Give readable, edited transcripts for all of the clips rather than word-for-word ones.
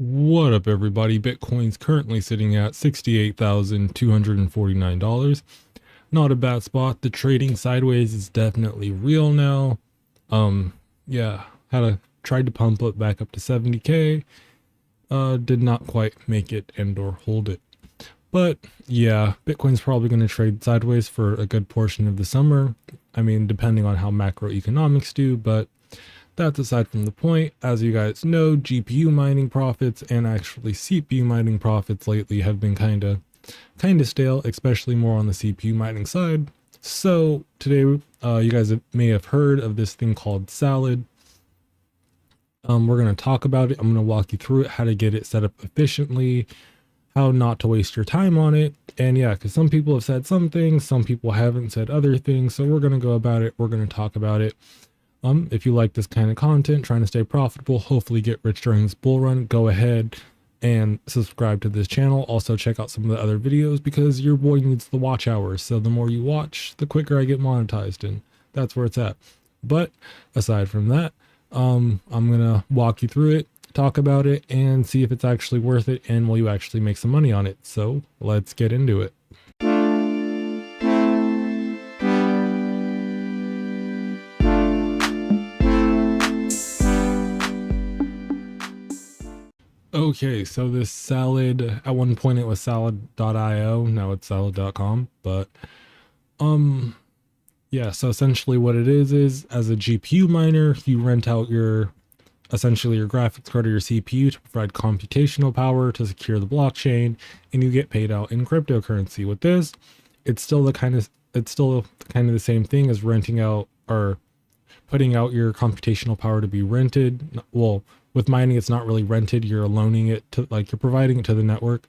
What up, everybody? Bitcoin's currently sitting at $68,249. Not a bad spot. The trading sideways is definitely real now. Um, yeah, tried to pump it back up to 70K. Did not quite make it and or hold it. But yeah, Bitcoin's probably going to trade sideways for a good portion of the summer. I mean, depending on how macroeconomics do, but that's aside from the point. As you guys know, GPU mining profits and actually CPU mining profits lately have been kind of stale, especially more on the CPU mining side. So today, you guys may have heard of this thing called Salad. We're going to talk about it. I'm going to walk you through it, how to get it set up efficiently, how not to waste your time on it. And yeah, because some people have said some things, some people haven't said other things. So we're going to go about it. We're going to talk about it. If you like this kind of content, trying to stay profitable, hopefully get rich during this bull run, go ahead and subscribe to this channel. Also check out some of the other videos because your boy needs the watch hours. So the more you watch, the quicker I get monetized, and that's where it's at. But aside from that, I'm gonna walk you through it, talk about it, and see if it's actually worth it and will you actually make some money on it. So let's get into it. Okay, so this Salad, at one point it was salad.io, now it's salad.com, but yeah, so essentially what it is as a GPU miner, you rent out essentially your graphics card or your CPU to provide computational power to secure the blockchain, and you get paid out in cryptocurrency. With this, it's still kind of the same thing as renting out or putting out your computational power to be rented. Well, with mining, it's not really rented. You're loaning it to, like, you're providing it to the network.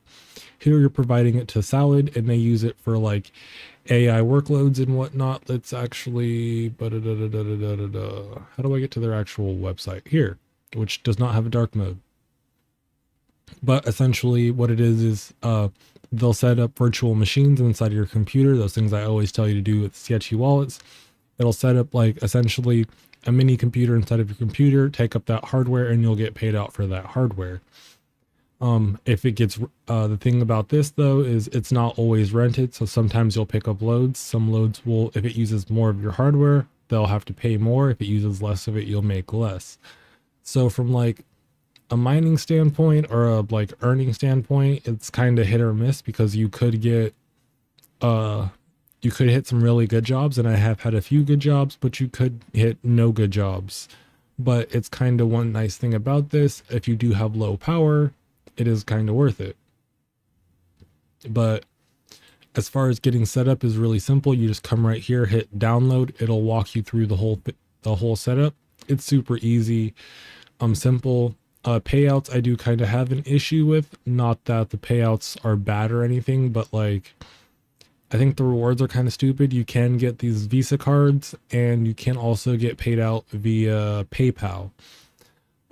Here, you're providing it to Salad, and they use it for like AI workloads and whatnot. Let's actually, how do I get to their actual website here, which does not have a dark mode? But essentially, what it is they'll set up virtual machines inside of your computer. Those things I always tell you to do with sketchy wallets. It'll set up like essentially a mini computer inside of your computer, take up that hardware, and you'll get paid out for that hardware. If it gets, the thing about this though is it's not always rented. So sometimes you'll pick up loads. Some loads will, if it uses more of your hardware, they'll have to pay more. If it uses less of it, you'll make less. So from like a mining standpoint or a like earning standpoint, it's kind of hit or miss because you could hit some really good jobs, and I have had a few good jobs, but you could hit no good jobs. But it's kind of one nice thing about this. If you do have low power, it is kind of worth it. But as far as getting set up is really simple. You just come right here, hit download. It'll walk you through the whole setup. It's super easy, simple. Payouts I do kind of have an issue with. Not that the payouts are bad or anything, but like I think the rewards are kind of stupid. You can get these Visa cards, and you can also get paid out via PayPal.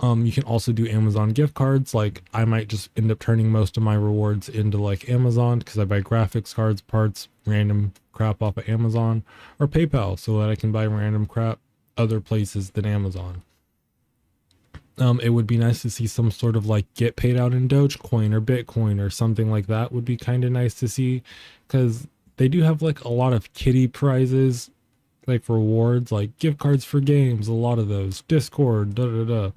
You can also do Amazon gift cards. Like I might just end up turning most of my rewards into like Amazon because I buy graphics cards, parts, random crap off of Amazon, or PayPal so that I can buy random crap other places than Amazon. It would be nice to see some sort of like get paid out in Dogecoin or Bitcoin or something like that would be kind of nice to see, because they do have like a lot of kitty prizes, like rewards, like gift cards for games, a lot of those, Discord, da da da.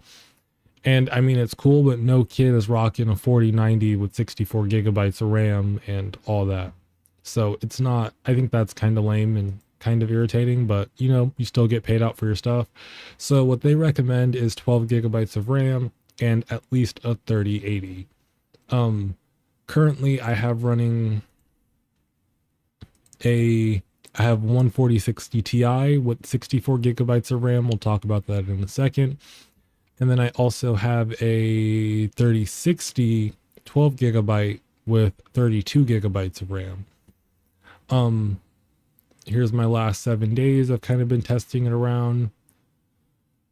And I mean, it's cool, but no kid is rocking a 4090 with 64 gigabytes of RAM and all that. So it's not, I think that's kind of lame and kind of irritating, but you know, you still get paid out for your stuff. So what they recommend is 12 gigabytes of RAM and at least a 3080. Currently I have running I have one 4060 Ti with 64 gigabytes of RAM. We'll talk about that in a second. And then I also have a 3060 12 gigabyte with 32 gigabytes of RAM. Here's my last 7 days. I've kind of been testing it around.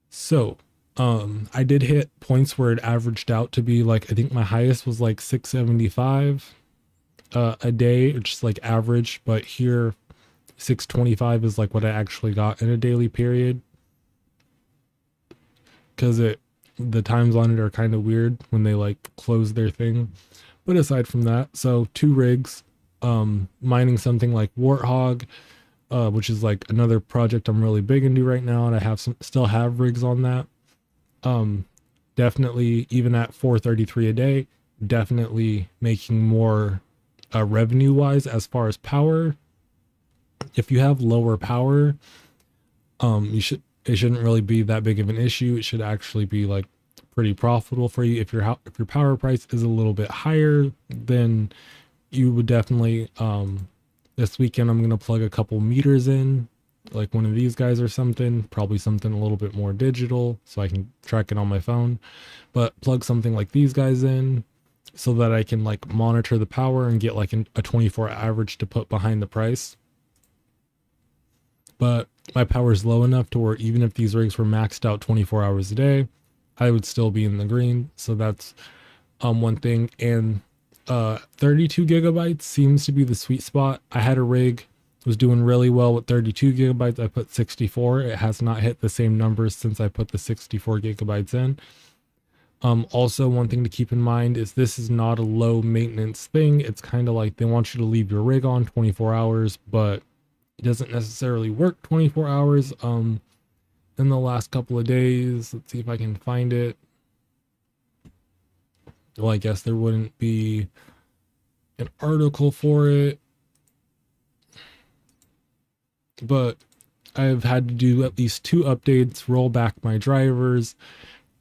So, I did hit points where it averaged out to be like, I think my highest was like 675 a day, just like average, but here 625 is like what I actually got in a daily period. Because it the times on it are kind of weird when they like close their thing. But aside from that, so 2 rigs, mining something like Warthog, which is like another project I'm really big into right now, and I have still have rigs on that. Um, Definitely even at 433 a day, definitely making more revenue wise as far as power. If you have lower power, it shouldn't really be that big of an issue. It should actually be like pretty profitable for you. If your power price is a little bit higher, then you would definitely this weekend I'm gonna plug a couple meters in, like one of these guys or something, probably something a little bit more digital so I can track it on my phone. But plug something like these guys in so that I can like monitor the power and get like a 24 average to put behind the price. But my power is low enough to where even if these rigs were maxed out 24 hours a day, I would still be in the green. So that's one thing. And 32 gigabytes seems to be the sweet spot. I had a rig was doing really well with 32 gigabytes. I put 64. It has not hit the same numbers since I put the 64 gigabytes in. Also, one thing to keep in mind is this is not a low maintenance thing. It's kind of like they want you to leave your rig on 24 hours, but it doesn't necessarily work 24 hours. In the last couple of days, let's see if I can find it. Well, I guess there wouldn't be an article for it, but I've had to do at least 2 updates, roll back my drivers,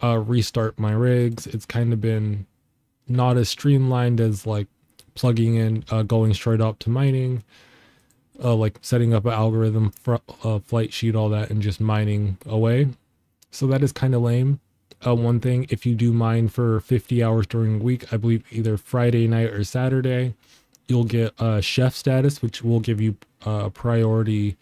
restart my rigs. It's kind of been not as streamlined as like plugging in, going straight up to mining, like setting up an algorithm, flight sheet, all that, and just mining away. So that is kind of lame. One thing, if you do mine for 50 hours during the week, I believe either Friday night or Saturday, you'll get a chef status, which will give you priority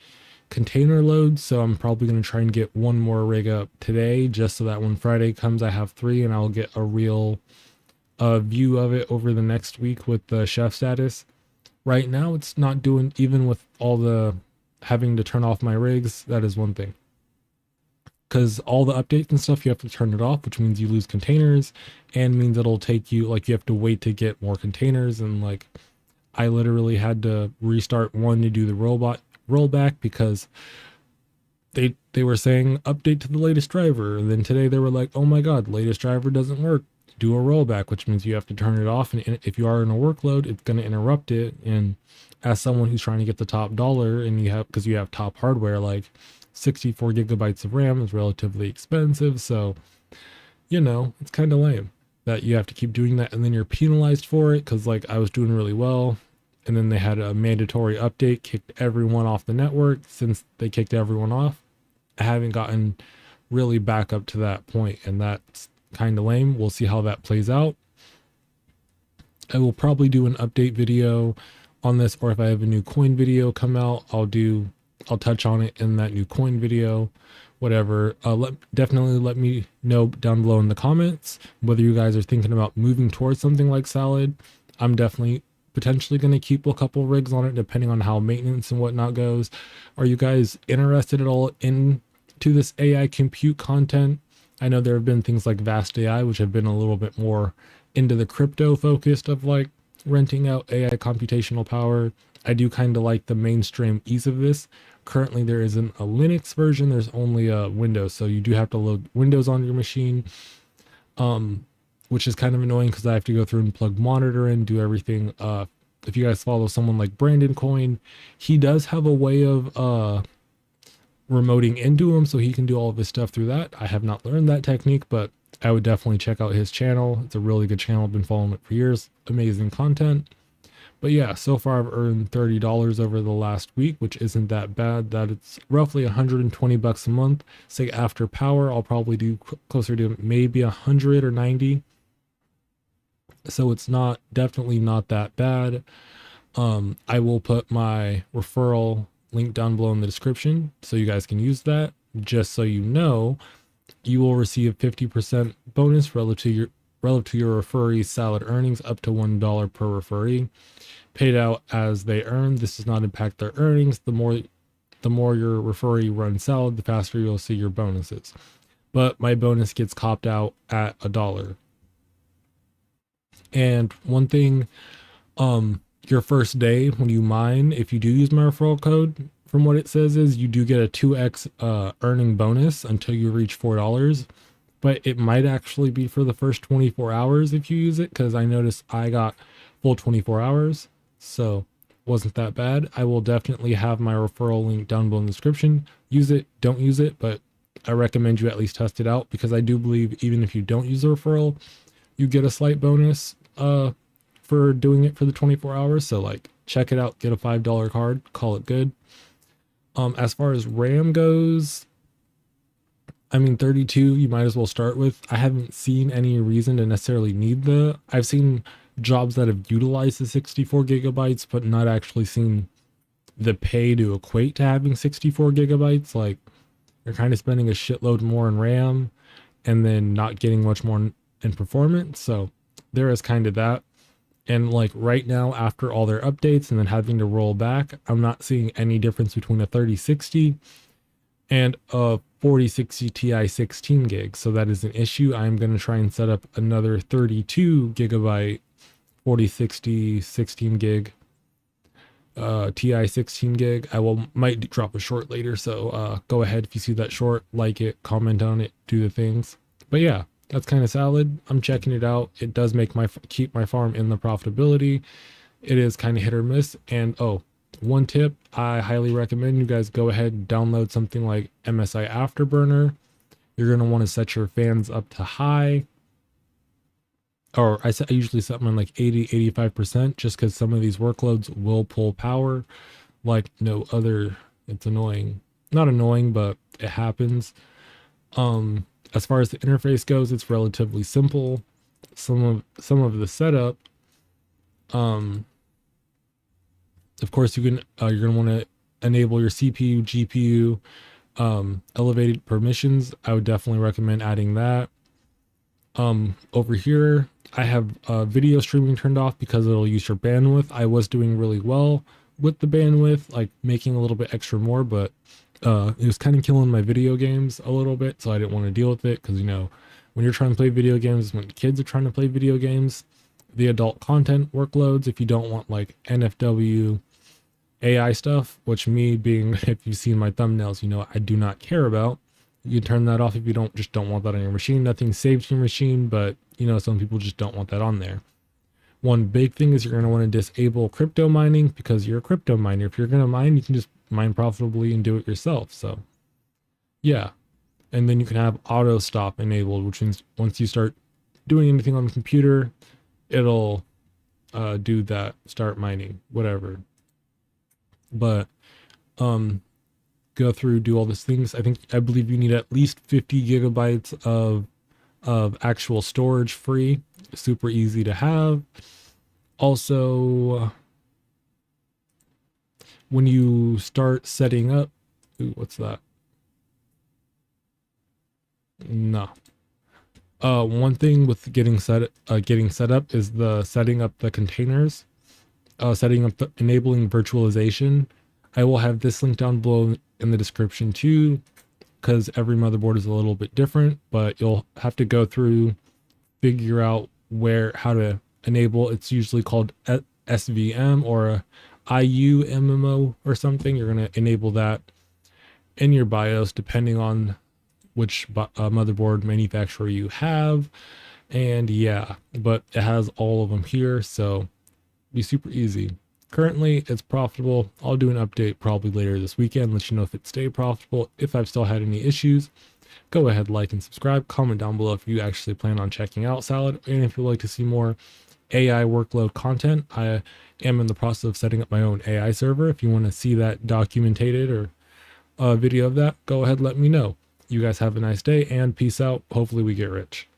container loads. So I'm probably going to try and get one more rig up today, just so that when Friday comes, I have 3 and I'll get a real view of it over the next week with the chef status. Right now, it's not doing, even with all the having to turn off my rigs. That is one thing. Because all the updates and stuff, you have to turn it off, which means you lose containers and means it'll take you, like, you have to wait to get more containers. And like, I literally had to restart one to do the rollback because they were saying update to the latest driver. And then today they were like, oh my God, latest driver doesn't work. Do a rollback, which means you have to turn it off. And if you are in a workload, it's going to interrupt it. And as someone who's trying to get the top dollar, and because you have top hardware, like 64 gigabytes of RAM is relatively expensive. So, it's kind of lame that you have to keep doing that. And then you're penalized for it. Cause like I was doing really well. And then they had a mandatory update, kicked everyone off the network. Since they kicked everyone off, I haven't gotten really back up to that point. And that's kind of lame. We'll see how that plays out. I will probably do an update video on this, or if I have a new coin video come out, I'll touch on it in that new coin video, whatever. Definitely let me know down below in the comments whether you guys are thinking about moving towards something like Salad. I'm definitely potentially going to keep a couple rigs on it depending on how maintenance and whatnot goes. Are you guys interested at all into this AI compute content? I know there have been things like Vast AI, which have been a little bit more into the crypto focused of like renting out AI computational power. I do kind of like the mainstream ease of this. Currently, there isn't a Linux version. There's only a Windows. So you do have to load Windows on your machine, which is kind of annoying because I have to go through and plug monitor in, do everything. If you guys follow someone like Brandon Coin, he does have a way of remoting into him so he can do all of his stuff through that. I have not learned that technique, but I would definitely check out his channel. It's a really good channel. I've been following it for years. Amazing content. But yeah, so far I've earned $30 over the last week, which isn't that bad. That it's roughly 120 bucks a month. Say after power, I'll probably do closer to maybe 100 or 90. So it's definitely not that bad. I will put my referral link down below in the description so you guys can use that. Just so you know, you will receive 50% bonus relative to your referee Salad earnings up to $1 per referee, paid out as they earn. This does not impact their earnings. The more your referee runs Salad, the faster you'll see your bonuses. but my bonus gets copped out at $1. And one thing, your first day when you mine, if you do use my referral code, from what it says is you do get a 2x earning bonus until you reach $4, but it might actually be for the first 24 hours if you use it, because I noticed I got full 24 hours, so wasn't that bad. I will definitely have my referral link down below in the description. Use it, don't use it, but I recommend you at least test it out, because I do believe even if you don't use the referral, you get a slight bonus for doing it for the 24 hours. So like check it out, get a $5 card, call it good. As far as RAM goes, I mean 32 you might as well start with. I haven't seen any reason to necessarily need I've seen jobs that have utilized the 64 gigabytes but not actually seen the pay to equate to having 64 gigabytes. Like you're kind of spending a shitload more in RAM and then not getting much more in performance. So there is kind of that. And like right now, after all their updates and then having to roll back, I'm not seeing any difference between a 3060 and a 4060 Ti 16 gig. So that is an issue. I'm going to try and set up another 32 gigabyte 4060 16 gig Ti 16 gig. Might drop a short later. So go ahead if you see that short, like it, comment on it, do the things. But yeah, that's kind of solid. I'm checking it out. It does make keep my farm in the profitability. It is kind of hit or miss. And oh, one tip, I highly recommend you guys go ahead and download something like MSI Afterburner. You're going to want to set your fans up to high. Or I usually set mine like 80-85%, just because some of these workloads will pull power like no other. It's annoying. Not annoying, but it happens. As far as the interface goes, it's relatively simple. Some of the setup, of course, you're gonna want to enable your CPU, GPU, elevated permissions. I would definitely recommend adding that. Over here, I have video streaming turned off because it'll use your bandwidth. I was doing really well with the bandwidth, like making a little bit extra more, but it was kind of killing my video games a little bit, so I didn't want to deal with it, because you know when you're trying to play video games, when kids are trying to play video games, the adult content workloads, if you don't want like NFW AI stuff, which me being, if you've seen my thumbnails, you know I do not care about. You can turn that off if you don't want that on your machine. Nothing saved to your machine, but you know some people just don't want that on there. One big thing is you're going to want to disable crypto mining, because you're a crypto miner. If you're going to mine, you can just mine profitably and do it yourself. So yeah. And then you can have auto stop enabled, which means once you start doing anything on the computer, it'll do that, start mining, whatever. But go through, do all these things. I believe you need at least 50 gigabytes of actual storage free. Super easy to have. Also, when you start setting up, ooh, what's that? No. One thing with getting set up is the setting up the containers, enabling virtualization. I will have this link down below in the description too, because every motherboard is a little bit different, but you'll have to go through, figure out how to enable. It's usually called SVM or a IUMMO or something. You're going to enable that in your BIOS depending on which motherboard manufacturer you have. And yeah, but it has all of them here, so be super easy. Currently it's profitable. I'll do an update probably later this weekend, let you know if it stayed profitable. If I've still had any issues, go ahead, like and subscribe, comment down below if you actually plan on checking out Salad, and if you'd like to see more AI workload content. I am in the process of setting up my own AI server. If you want to see that documented or a video of that, go ahead, let me know. You guys have a nice day and peace out. Hopefully we get rich.